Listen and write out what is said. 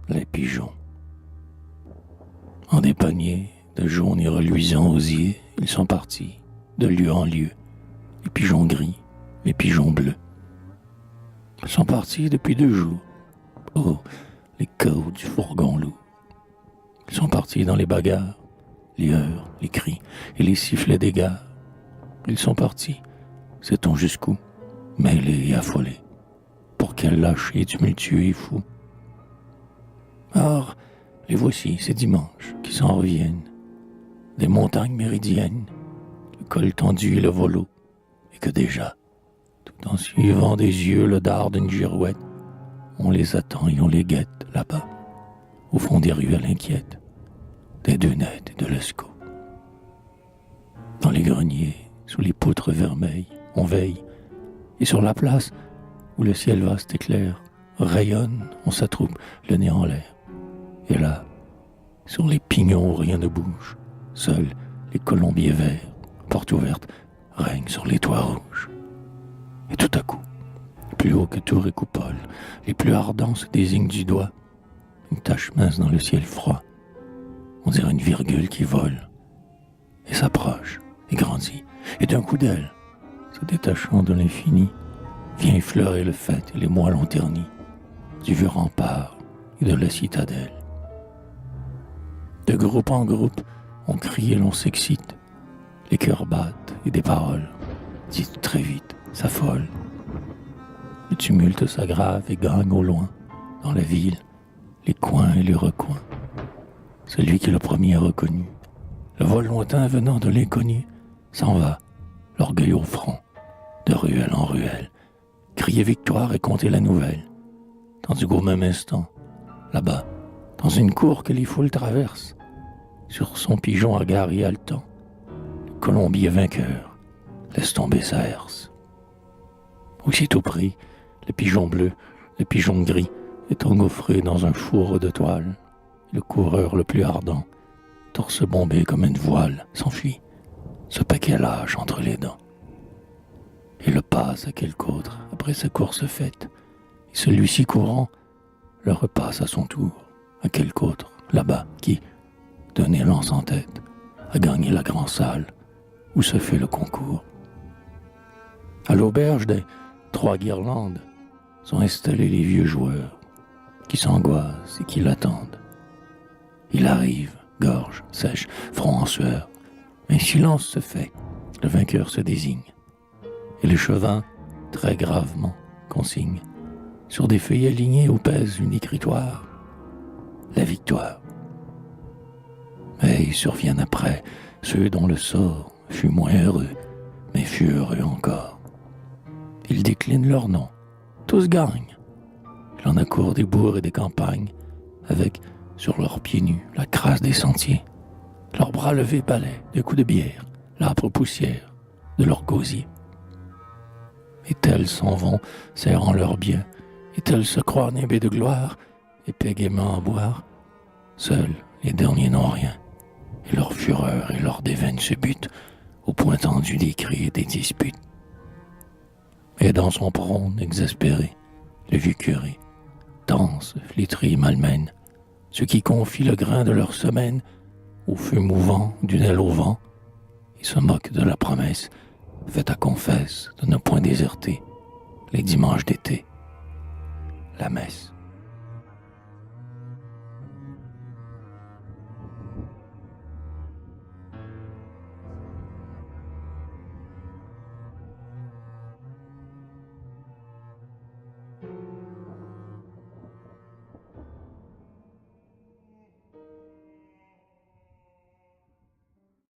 les pigeons. En des paniers de jaunes et reluisants osiers, ils sont partis, de lieu en lieu, les pigeons gris, les pigeons bleus. Ils sont partis depuis 2 jours. Oh, les cahots du fourgon loup. Ils sont partis dans les bagarres, les heurts, les cris et les sifflets des gares. Ils sont partis, sait-on jusqu'où, mêlés et affolés. Pour quel lâcher tumultueux et fou. Or, les voici, ces dimanches, qui s'en reviennent, des montagnes méridiennes, le col tendu et le volo, et que déjà, tout en suivant des yeux le dard d'une girouette, on les attend et on les guette là-bas, au fond des ruelles inquiètes, des Denettes et de l'Escaut. Dans les greniers, sous les poutres vermeilles, on veille, et sur la place, où le ciel vaste éclaire, rayonne, on s'attroupe, le nez en l'air. Et là, sur les pignons où rien ne bouge, seuls les colombiers verts, porte ouverte, règnent sur les toits rouges. Et tout à coup, plus haut que tour et coupole, les plus ardents se désignent du doigt, une tache mince dans le ciel froid. On dirait une virgule qui vole, et s'approche, et grandit, et d'un coup d'aile, se détachant de l'infini, vient effleurer le faîte et les moellons ternis, du vieux rempart et de la citadelle. De groupe en groupe, on crie et l'on s'excite. Les cœurs battent et des paroles, dites très vite, s'affolent. Le tumulte s'aggrave et gagne au loin, dans la ville, les coins et les recoins. Celui qui le premier a reconnu, le vol lointain venant de l'inconnu, s'en va, l'orgueil au front, de ruelle en ruelle, crier victoire et compter la nouvelle. Tandis qu'au même instant, là-bas, dans une cour que les foules traversent, sur son pigeon hagard et haletant, le colombier vainqueur laisse tomber sa herse. Aussitôt pris, le pigeon bleu, le pigeon gris est engouffré dans un four de toile. Le coureur le plus ardent, torse bombé comme une voile, s'enfuit, ce paquet lâche entre les dents. Et le passe à quelque autre après sa course faite, et celui-ci courant le repasse à son tour à quelque autre là-bas qui, donné lance en tête, a gagné la grande salle où se fait le concours. À l'auberge des 3 guirlandes sont installés les vieux joueurs qui s'angoissent et qui l'attendent. Il arrive, gorge sèche, front en sueur. Un silence se fait, le vainqueur se désigne. Et le chevin, très gravement, consigne, sur des feuilles alignées où pèse une écritoire, la victoire. Mais ils surviennent après ceux dont le sort fut moins heureux, mais fut heureux encore. Ils déclinent leur nom, tous gagnent. Il en accourt des bourgs et des campagnes, avec, sur leurs pieds nus, la crasse des sentiers. Leurs bras levés balaient, de coups de bière, l'âpre poussière de leurs gosiers. Et tels s'en vont, serrant leurs biens, et tels se croient nimbés de gloire, épais gaiement à boire. Seuls, les derniers n'ont rien, et leur fureur et leur déveine se butent au point tendu des cris et des disputes. Et dans son prône exaspéré, le vieux curé, danse, flétri et malmène, ceux qui confient le grain de leur semaine au feu mouvant d'une aile au vent, et se moquent de la promesse faite à confesse de ne point déserter les dimanches d'été, la messe.